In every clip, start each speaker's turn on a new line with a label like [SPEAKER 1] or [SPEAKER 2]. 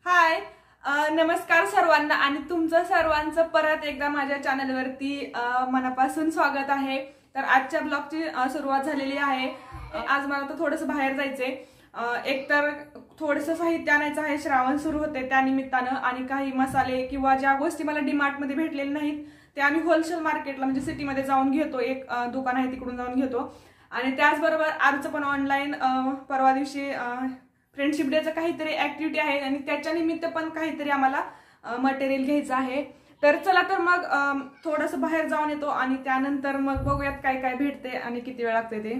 [SPEAKER 1] हाय नमस्कार सर्वांना आणि तुमचं सर्वांचं परत एकदा माझ्या चॅनलवरती मनापासून स्वागत आहे। तर आजच्या ब्लॉगची सुरुवात झालेली आहे। आज मला तर थोडंसं बाहेर जायचंय, एकतर थोडंसं साहित्य आणायचं आहे, श्रावण सुरू होते त्या निमित्तानं, आणि काही मसाले किंवा ज्या गोष्टी मला डीमार्ट मध्ये भेटलेल्या नाहीत ते आम्ही होलसेल मार्केटला म्हणजे सिटीमध्ये जाऊन घेतो, एक दुकान आहे तिकडून जाऊन घेतो। आणि त्याचबरोबर आजचं पण ऑनलाईन परवा दिवशी फ्रेंडशिप डेचं काहीतरी ऍक्टिव्हिटी आहे आणि त्याच्या निमित्त पण काहीतरी आम्हाला मटेरियल घ्यायचं आहे। तर चला तर मग थोडंसं बाहेर जाऊन येतो आणि त्यानंतर मग बघूयात काय काय भेटते आणि किती वेळ लागते ते।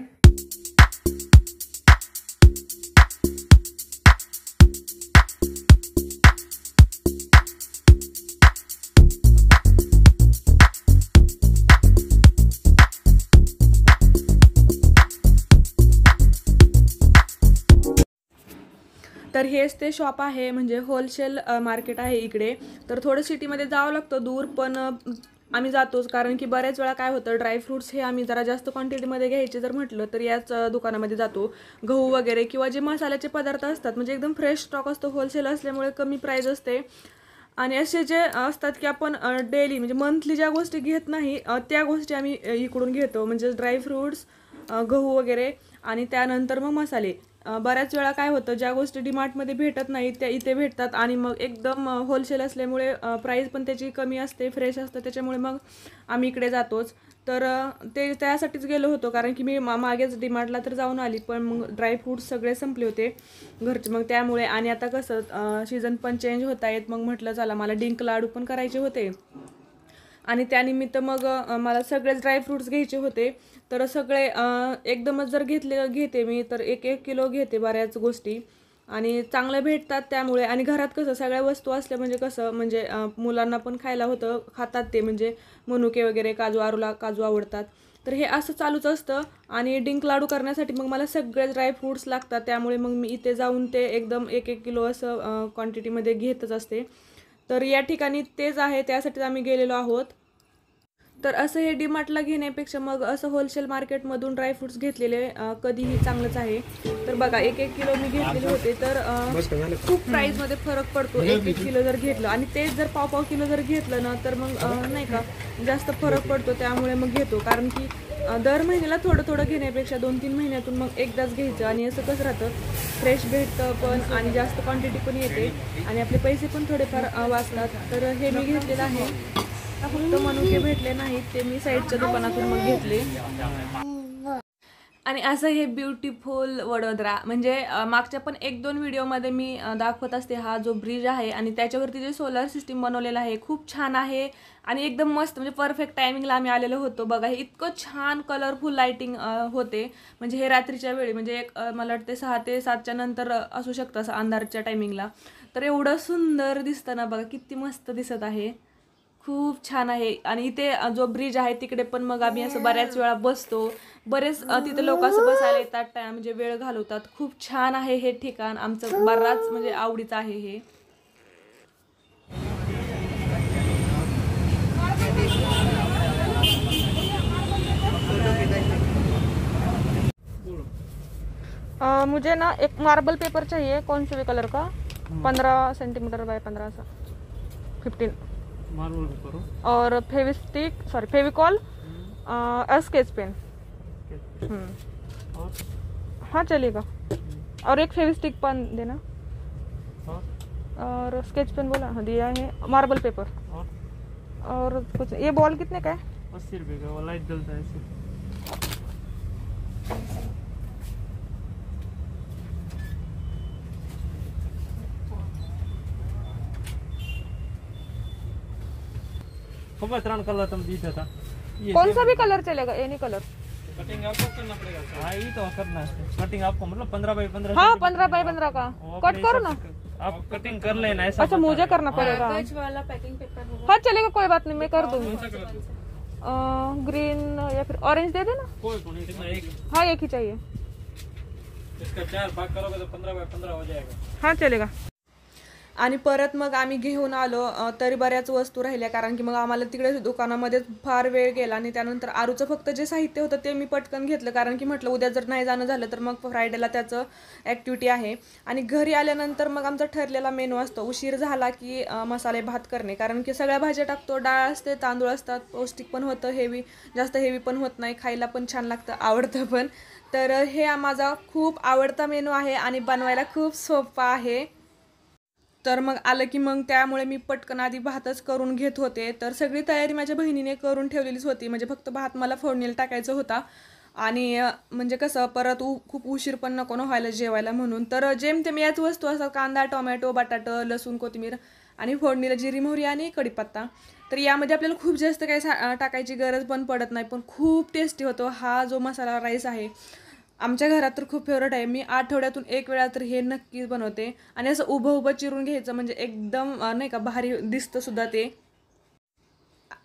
[SPEAKER 1] तर हेच ते शॉप आहे, म्हणजे होलसेल मार्केट आहे इकडे। तर थोडं सिटीमध्ये जावं लागतं दूर, पण आम्ही जातोच, कारण की बऱ्याच वेळा काय होतं, ड्रायफ्रुट्स हे आम्ही जरा जास्त क्वांटिटीमध्ये घ्यायचे जर म्हटलं तर याच दुकानामध्ये जातो। गहू वगैरे किंवा जे मसाल्याचे पदार्थ असतात म्हणजे एकदम फ्रेश स्टॉक असतो, होलसेल असल्यामुळे कमी प्राइस असते। आणि असे जे असतात की आपण डेली म्हणजे मंथली ज्या गोष्टी घेत नाही त्या गोष्टी आम्ही इकडून घेतो, म्हणजे ड्रायफ्रुट्स, गहू वगैरे, आणि त्यानंतर मग मसाले। बऱ्याच वेळा काय होतं, ज्या गोष्टी डीमार्टमध्ये भेटत नाहीत त्या इथे भेटतात, आणि मग एकदम होलसेल असल्यामुळे प्राईस पण त्याची कमी असते, फ्रेश असतं, त्याच्यामुळे मग आम्ही इकडे जातोच। तर ते त्यासाठीच गेलो होतो, कारण की मी मागेच डीमार्टला तर जाऊन आली, पण मग ड्रायफ्रूट्स सगळे संपले होते घरचे, मग त्यामुळे। आणि आता कसं सीझन पण चेंज होत आहेत, मग म्हटलं चला मला डिंक लाडू पण करायचे होते आणि त्यानिमित्त मग मला सगळेच ड्रायफ्रुट्स घ्यायचे होते। तर सगळे एकदमच जर घेते मी तर 1-1 किलो घेते बऱ्याच गोष्टी, आणि चांगल्या भेटतात त्यामुळे। आणि घरात कसं सगळ्या वस्तू असल्या म्हणजे कसं, म्हणजे मुलांना पण खायला होतं, खातात ते, म्हणजे मनुके वगैरे, काजू आवडतात, तर हे असं चालूच असतं। आणि डिंक लाडू करण्यासाठी मग मला सगळे ड्रायफ्रुट्स लागतात, त्यामुळे मग मी इथे जाऊन ते एकदम 1-1 किलो असं क्वांटिटीमध्ये घेतच असते। तर या ठिकाणी तेच आहे, त्यासाठी आम्ही गेलेलो आहोत। तर असं हे डीमार्टला घेण्यापेक्षा मग असं होलसेल मार्केटमधून ड्रायफ्रुट्स घेतलेले कधीही चांगलंच आहे। तर बघा 1-1 किलो मी घेतलेले होते, तर खूप प्राईसमध्ये फरक पडतो 1-1 किलो जर घेतलं, आणि तेच जर पाव किलो जर घेतलं ना तर मग नाही का जास्त फरक पडतो, त्यामुळे मग घेतो। कारण की दर महिन्याला थोडं थोडं घेण्यापेक्षा 2-3 महिन्यातून मग एकदाच घ्यायचं, आणि असं कसं राहतं, फ्रेश भेटतं पण, आणि जास्त क्वांटिटी पण येते, आणि आपले पैसे पण थोडेफार वाचतात। तर हे मी घेतलेलं आहे। फक्त मनुके भेटले नाहीत, ते मी साईडच्या दुकानातून मग घेतले। आणि असं हे ब्युटिफुल वडोदरा, म्हणजे मागच्या पण 1-2 व्हिडिओमध्ये मी दाखवत असते हा जो ब्रिज आहे, आणि त्याच्यावरती जे सोलर सिस्टीम बनवलेलं आहे खूप छान आहे, आणि एकदम मस्त, म्हणजे परफेक्ट टायमिंगला आम्ही आलेलो होतो। बघा हे इतकं छान कलरफुल लाईटिंग होते, म्हणजे हे रात्रीच्या वेळी, म्हणजे मला वाटते 6 ते 7च्या नंतर असू शकतं असं अंधारच्या टायमिंगला, तर एवढं सुंदर दिसतं ना, बघा किती मस्त दिसत आहे, खूप छान आहे। आणि इथे जो ब्रिज आहे तिकडे पण मग आम्ही असं बऱ्याच वेळा बसतो, बरेच तिथे लोक असं बसायला येतात, म्हणजे वेळ घालवतात। खूप छान आहे हे ठिकाण, आमचं बराच म्हणजे आवडीचं आहे हे। मुझे ना एक मार्बल पेपर चाहिए, कौन से भी कलर का, 15 सेंटीमीटर बाय 15 सा 15 मार्बल पेपर, और फेविकॉल, स्केच पेन। हाँ चलेगा, और एक फेविस्टिक पेन देना, और स्केच पेन बोला, हाँ दिया है, मार्बल पेपर, और कुछ। ये बॉल कितने का है? 80 रुपये का, वो लाइट जलता है इससे। कलर तुम दीजिए था, कौन सा भी कलर चलेगा, एनी कलर। कटिंग आपको करना पड़ेगा। हाँ ये तो करना है, कटिंग आपको मतलब 15 बाई 15। हाँ 15 बाई 15 का कट करो ना, आप कटिंग कर लेना ऐसा। अच्छा मुझे करना पड़ेगा, वाला पैकिंग पेपर होगा। हाँ चलेगा, कोई बात नहीं, मैं कर दूंगी। ग्रीन या फिर ऑरेंज दे देना, हाँ एक ही चाहिए। इसका 4 भाग करोगे तो 15 बाई 15 हो जाएगा। हाँ चलेगा। आणि परत मग आम्ही घेऊन आलो, तरी बऱ्याच वस्तू राहिल्या कारण की मग आम्हाला तिकडे दुकानामध्येच फार वेळ गेला. आणि त्यानंतर आरूचं फक्त जे साहित्य होतं ते मी पटकन घेतलं कारण की म्हटलं उद्या जर नाही जाणं झालं तर मग फ्रायडेला त्याचं ॲक्टिव्हिटी आहे. आणि घरी आल्यानंतर मग आमचा ठरलेला मेनू असतो उशीर झाला की मसाले भात करणे, कारण की सगळ्या भाज्या टाकतो, डाळ असते, तांदूळ असतात, पौष्टिक पण होतं, जास्त हेवी पण होत नाही, खायला पण छान लागतं, आवडतं पण. तर हे माझा खूप आवडता मेनू आहे आणि बनवायला खूप सोपा आहे. तर मग आलं की मग त्यामुळे मी पटकन आधी भातच करून घेत होते. तर सगळी तयारी माझ्या बहिणीने करून ठेवलेलीच होती, म्हणजे फक्त भात मला फोडणीला टाकायचा होता. आणि म्हणजे कसं परत खूप उशीर पण नको ना व्हायला जेवायला म्हणून. तर जेमतेम याच वस्तू असतात: कांदा, टोमॅटो, बटाटा, लसूण, कोथिंबीर आणि फोडणीला जिरी, मोहरी आणि कढीपत्ता. तर यामध्ये आपल्याला खूप जास्त काही टाकायची गरज पण पडत नाही, पण खूप टेस्टी होतो हा जो मसाला राईस आहे. आमच्या घरात तर खूप फेवरेट आहे. मी आठवड्यातून एक वेळा तर हे नक्कीच बनवते. आणि असं उभं उभं चिरून घ्यायचं म्हणजे एकदम नाही का भारी दिसतं सुद्धा ते.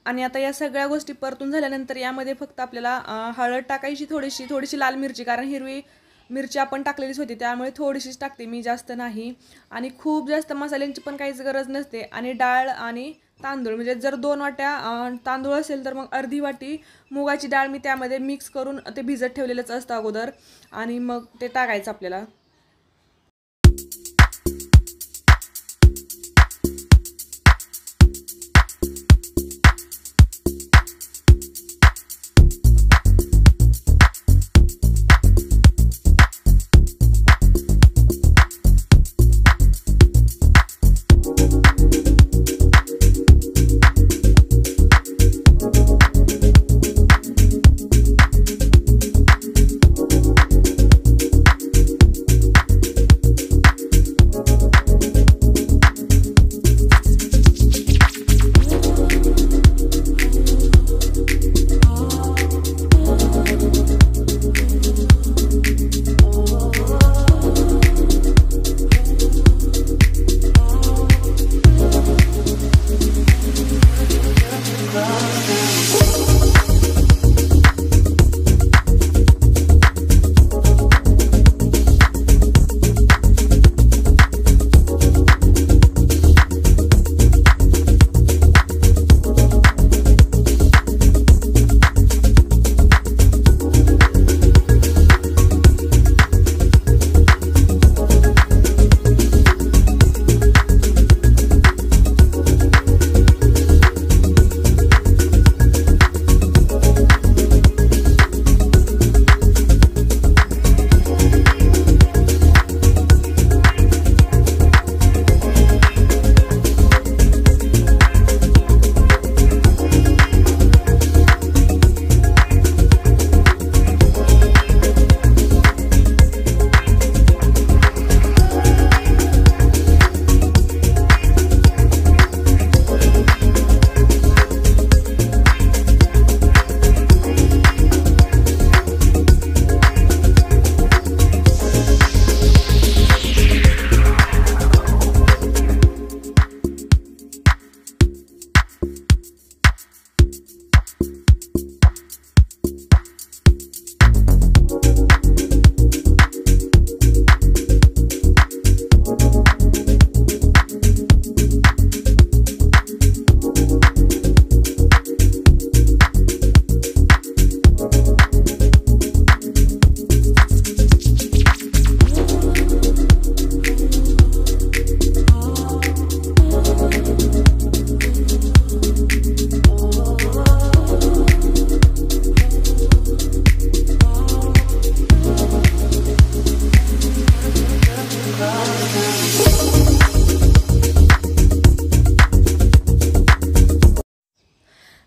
[SPEAKER 1] आणि आता या सगळ्या गोष्टी परतून झाल्यानंतर यामध्ये फक्त आपल्याला हळद टाकायची, थोडीशी थोडीशी लाल मिरची, कारण हिरवी मिरची आपण टाकलेलीच होती त्यामुळे थोडीशीच टाकते मी, जास्त नाही. आणि खूप जास्त मसाल्यांची पण काहीच गरज नसते. आणि डाळ आणि तांदूळ म्हणजे जर 2 वाट्या तांदूळ असेल तर मग अर्धी वाटी मुगाची डाळ मी त्यामध्ये मिक्स करून ते भिजत ठेवलेलंच असतं अगोदर, आणि मग ते टाकायचं आपल्याला.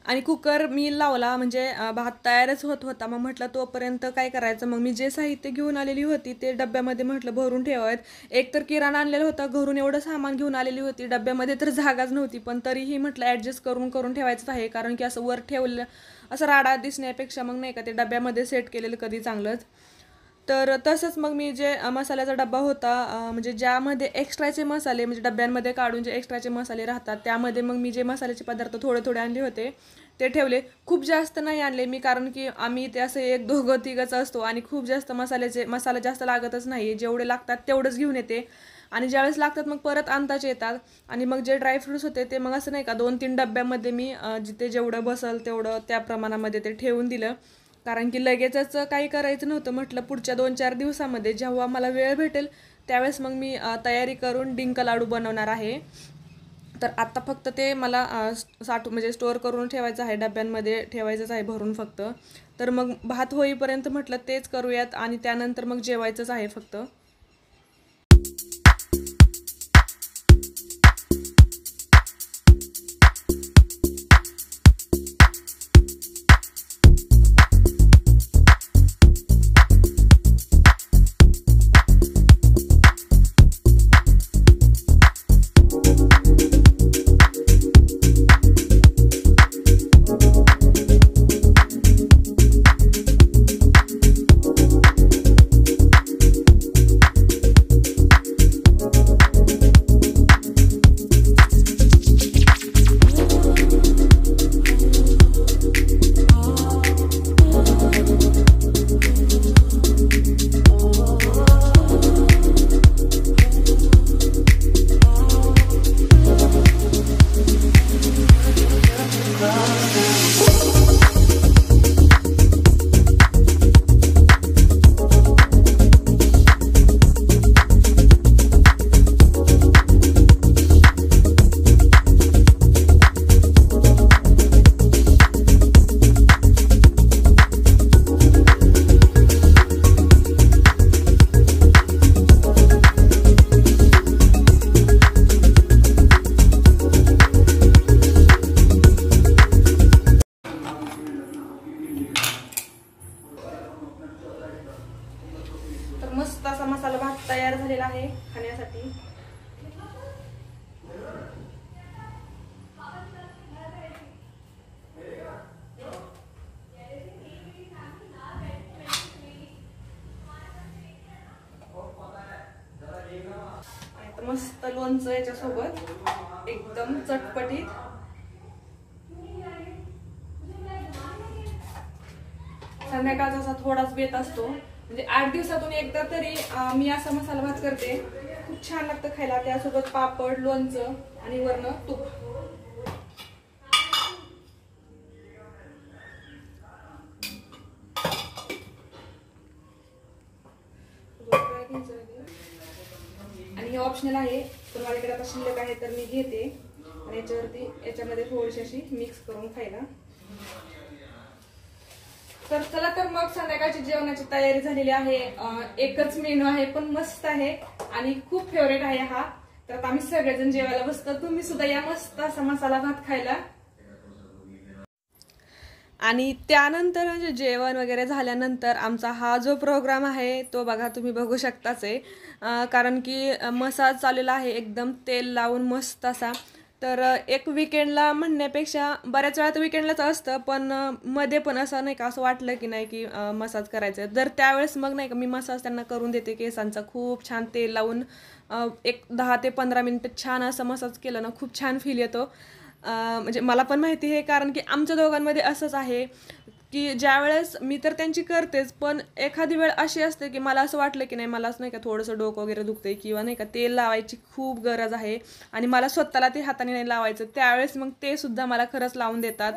[SPEAKER 1] आणि कुकर मी लावला म्हणजे भात तयारच होत होता. मग म्हटलं तोपर्यंत काय करायचं, मग मी जे साहित्य घेऊन आलेली होती ते डब्यामध्ये म्हटलं भरून ठेवायत. एक तर किराणा आणलेला होता, घरून एवढं सामान घेऊन आलेली होती, डब्यामध्ये तर जागाच नव्हती, पण तरीही म्हटलं ॲडजस्ट करून करून ठेवायचंच आहे, कारण की असं वर ठेवलं असं राडा दिसण्यापेक्षा मग नाही का ते डब्यामध्ये सेट केलेलं कधी चांगलंच. तर तसंच मग मी जे मसाल्याचा डब्बा होता, म्हणजे ज्यामध्ये एक्स्ट्राचे मसाले म्हणजे डब्यांमध्ये काढून जे एक्स्ट्राचे मसाले राहतात त्यामध्ये मग मी जे मसाल्याचे पदार्थ थोडे थोडे आणले होते ते ठेवले. खूप जास्त नाही आणले मी, कारण की आम्ही ते असं एक दोघं तिघंच असतो आणि खूप जास्त मसाला जास्त लागतच नाही, जेवढे लागतात तेवढंच घेऊन येते. आणि ज्यावेळेस लागतात मग परत आणताच येतात. आणि मग जे ड्रायफ्रूट्स होते ते मग असं नाही का 2-3 डब्यामध्ये मी जिथे जेवढं बसल तेवढं त्या प्रमाणामध्ये ते ठेवून दिलं. कारण की लगेचच काही करायचं नव्हतं. म्हटलं पुढच्या 2-4 दिवसामध्ये जेव्हा मला वेळ भेटेल त्यावेळेस मग मी तयारी करून डिंक लाडू बनवणार आहे. तर आत्ता फक्त ते मला म्हणजे स्टोअर करून ठेवायचं आहे, डब्यांमध्ये ठेवायचंच आहे भरून फक्त. तर मग भात होईपर्यंत म्हटलं तेच करूयात आणि त्यानंतर मग जेवायचंच आहे फक्त. मस्त असा मसाला भात तयार झालेला आहे खाण्यासाठी. मस्त लोणचं याच्यासोबत एकदम चटपटीत. संध्याकाळचा असा थोडाच बेत असतो, म्हणजे 8 दिवसातून एकदा तरी मी असा मसाला भात करते. खूप छान लागतं खायला. त्यासोबत पापड, लोणचं आणि वरनं तूप. आणि हे ऑप्शनल आहे, पण माझ्याकडे आता शिल्लक आहे तर मी घेते आणि याच्यामध्ये थोडीशी अशी मिक्स करून खायला. तर चला, तर मग संध्याकाळची जेवणाची तयारी झालेली आहे. एकच मेनू आहे पण मस्त आहे आणि खूप फेवरेट आहे हा. तर आता आम्ही सगळेजण जेवायला बसतो. तुम्ही सुद्धा या मस्त असा मसाला भात खायला. आणि त्यानंतर म्हणजे जेवण वगैरे झाल्यानंतर आमचा हा जो प्रोग्राम आहे तो बघा, तुम्ही बघू शकताच आहे. कारण की मसाज चाललेला आहे एकदम तेल लावून मस्त असा. तर एक विकेंडला म्हणण्यापेक्षा बऱ्याच वेळा तर विकेंडलाच असतं, पण मध्ये पण असं नाही का, असं वाटलं की नाही की मसाज करायचं तर त्यावेळेस मग नाही का मी मसाज त्यांना करून देते केसांचा. खूप छान तेल लावून एक 10 ते 15 मिनिटं छान असं मसाज केलं ना, खूप छान फील येतो. म्हणजे मला पण माहिती आहे, कारण की आमच्या दोघांमध्ये असंच आहे की ज्यावेळेस मी तर त्यांची करतेच, पण एखादी वेळ अशी असते की मला असं वाटलं की नाही, मलाच नाही का थोडंसं डोकं वगैरे दुखतंय किंवा नाही का तेल लावायची खूप गरज आहे आणि मला स्वतःला ते हाताने नाही लावायचं, त्यावेळेस मग ते सुद्धा मला खरंच लावून देतात.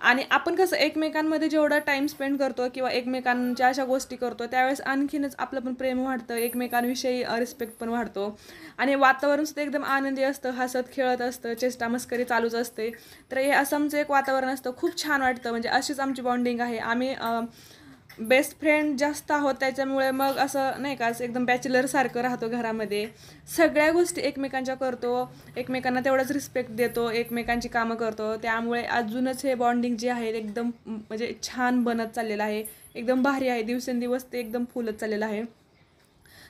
[SPEAKER 1] आणि आपण कसं एकमेकांमध्ये जेवढा टाइम स्पेंड करतो किंवा एकमेकांच्या अशा गोष्टी करतो त्यावेळेस आणखीनच आपलं पण प्रेम वाढतं, एकमेकांविषयी रिस्पेक्ट पण वाढतो आणि वातावरण सुद्धा एकदम आनंदी असतं, हसत खेळत असतं, चेष्टा मस्करी चालूच असते. तर हे असं आमचं एक वातावरण असतं, खूप छान वाटतं. म्हणजे अशीच आमची बॉन्डिंग आहे. आम्ही बेस्ट फ्रेंड जास्त आहोत, त्याच्यामुळे मग असं नाही का, असं एकदम बॅचलरसारखं राहतो घरामध्ये. सगळ्या गोष्टी एकमेकांच्या करतो, एकमेकांना तेवढंच रिस्पेक्ट देतो, एकमेकांची कामं करतो. त्यामुळे अजूनच हे बॉन्डिंग जे आहे एकदम म्हणजे छान बनत चाललेलं आहे, एकदम भारी आहे. दिवसेंदिवस ते एकदम फुलत चाललेलं आहे.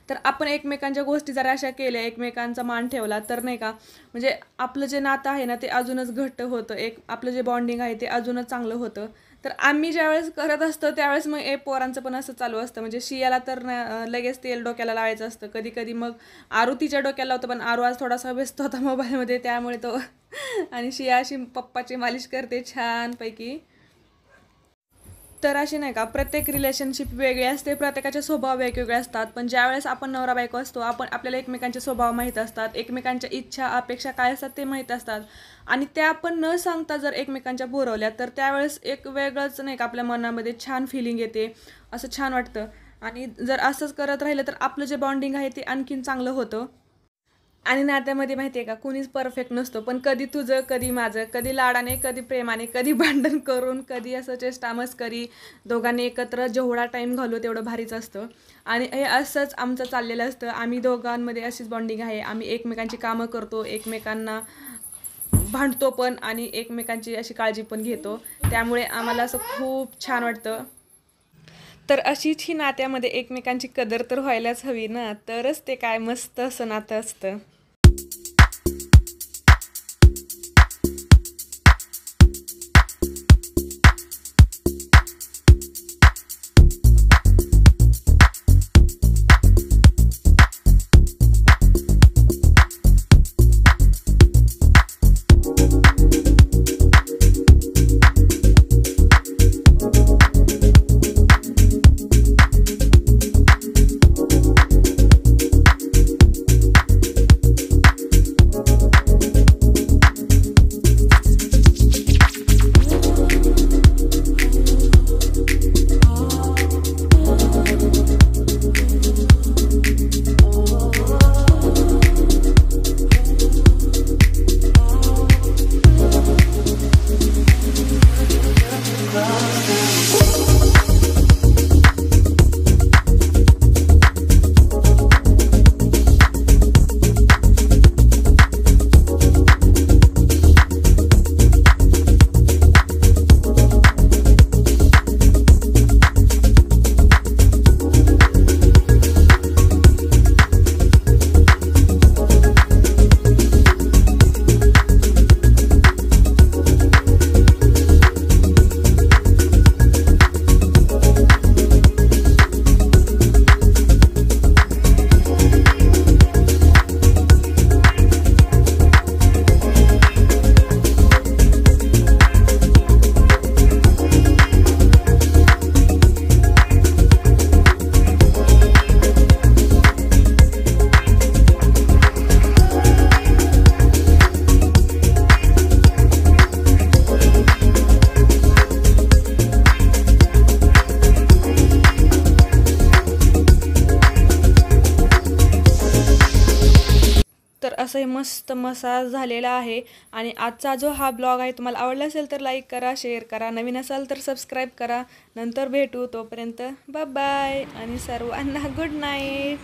[SPEAKER 1] तर आपण एकमेकांच्या गोष्टी जर अशा केल्या, एकमेकांचा मान ठेवला तर नाही का, म्हणजे आपलं जे नातं आहे ना ते अजूनच घट्ट होतं, आपलं जे बॉन्डिंग आहे ते अजूनच चांगलं होतं. तर आम्ही ज्यावेळेस करत असतो त्यावेळेस मग पोरांचं पण असं चालू असतं. म्हणजे शियाला तर लगेच तेल डोक्याला लावायचं असतं. कधी कधी मग आरू तिच्या डोक्याला लावतं, पण आरू आज थोडासा व्यस्त होता मोबाईलमध्ये, त्यामुळे तो आणि शिया अशी पप्पाची मालिश करते छानपैकी. तर अशी नाही का, प्रत्येक रिलेशनशिप वेगळी असते, प्रत्येकाचे स्वभाव वेगवेगळे असतात. पण ज्यावेळेस आपण नवरा बायको असतो, आपल्याला एकमेकांचे स्वभाव माहीत असतात, एकमेकांच्या इच्छा अपेक्षा काय असतात ते माहीत असतात. आणि त्या आपण न सांगता जर एकमेकांच्या पुरवल्या तर त्यावेळेस एक वेगळंच नाही का आपल्या मनामध्ये छान फिलिंग येते, असं छान वाटतं. आणि जर असंच करत राहिलं तर आपलं जे बॉन्डिंग आहे ते आणखीन चांगलं होतं. आणि नात्यामध्ये माहिती आहे का, कुणीच परफेक्ट नसतो, पण कधी तुझं कधी माझं, कधी लाडाने कधी प्रेमाने, कधी भांडण करून, कधी असं चेष्टामस्करी, दोघांनी एकत्र जेवढा टाईम घालू तेवढं भारीच असतं. आणि हे असंच आमचं चाललेलं असतं. आम्ही दोघांमध्ये अशीच बॉन्डिंग आहे. आम्ही एकमेकांची कामं करतो, एकमेकांना भांडतो पण आणि एकमेकांची अशी काळजी पण घेतो. त्यामुळे आम्हाला असं खूप छान वाटतं. तर अशीच ही नात्यामध्ये एकमेकांची कदर तर व्हायलाच हवी ना, तरच ते काय मस्त असं नातं असतं. तर असं हे मस्त मसाज झालेला आहे. आणि आजचा जो हा ब्लॉग आहे तुम्हाला आवडला असेल तर लाईक करा, शेअर करा, नवीन असाल तर सबस्क्राईब करा. नंतर भेटू, तोपर्यंत बाय बाय आणि सर्वांना गुड नाईट.